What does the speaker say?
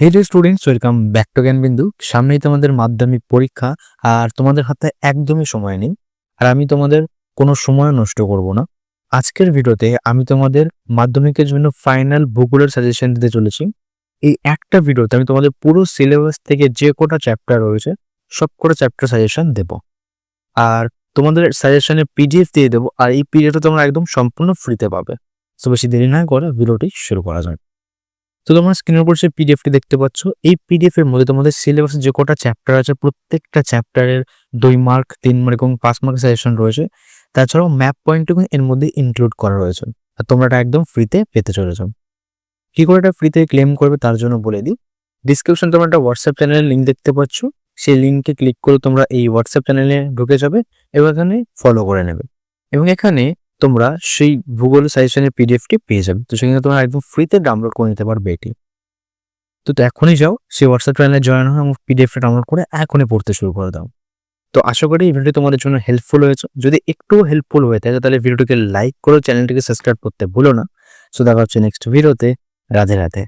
Hey dear students, welcome back to Gyanbindu. সামনেই তোমাদের মাধ্যমিক পরীক্ষা, আর তোমাদের হাতে একদমই সময় নেই। আর আমি তোমাদের কোনো সময় নষ্ট করব না। আজকের ভিডিওতে আমি তোমাদের মাধ্যমিকের জন্য ফাইনাল ভূগোলের সাজেশন দিতে চলেছি। এই একটা ভিডিওতে আমি তোমাদের পুরো সিলেবাস থেকে যে কটা চ্যাপ্টার রয়েছে সব কটা চ্যাপ্টার সাজেশন দেব, আর তোমাদের সাজেশনের পিডিএফ দিয়ে দেবো। আর এই পিডিএফটা তোমরা একদম সম্পূর্ণ ফ্রিতে পাবে। তো বেশি দেরি না করে ভিডিওটি শুরু করা যায়। তো তোমরা স্ক্রিনের উপর সেই পিডিএফটি দেখতে পাচ্ছ। এই পিডিএফ এর মধ্যে তোমাদের সিলেবাসে যে কটা চ্যাপ্টার আছে প্রত্যেকটা চ্যাপ্টারের 2 মার্ক, 3 মার্ক এবং 5 মার্ক সাজেশন রয়েছে। তাছাড়াও ম্যাপ পয়েন্টও এর মধ্যে ইনক্লুড করা রয়েছে। আর তোমরা এটা একদম ফ্রিতে পেতে চলেছো। কি করে এটা ফ্রিতে ক্লেম করবে তার জন্য বলে দিই। ডিসক্রিপশন তোমরা একটা হোয়াটসঅ্যাপ চ্যানেলের লিঙ্ক দেখতে পাচ্ছ। সেই লিঙ্কে ক্লিক করে তোমরা এই হোয়াটসঅ্যাপ চ্যানেলে ঢুকে যাবে এবং এখানে ফলো করে নেবে। এবং এখানে তোমরা সেই ভূগোল সাজেশনের পিডিএফটি পেয়ে যাবে। তো সেখানে তোমরা একদম ফ্রিতে ডাউনলোড করে নিতে পারবে এটি। তো এখনই যাও সেই হোয়াটসঅ্যাপ চ্যানেলে জয়েন হও এবং পিডিএফটা ডাউনলোড করে এখনই পড়তে শুরু করে দাও। তো আশা করি এই ভিডিওটি তোমাদের জন্য হেল্পফুল হয়েছে। যদি একটু হেল্পফুল হয়ে থাকে তাহলে ভিডিওটিকে লাইক করো, চ্যানেলটিকে সাবস্ক্রাইব করতে ভুলো না। সো দেখা হচ্ছে নেক্সট ভিডিওতে। রাধে রাধে।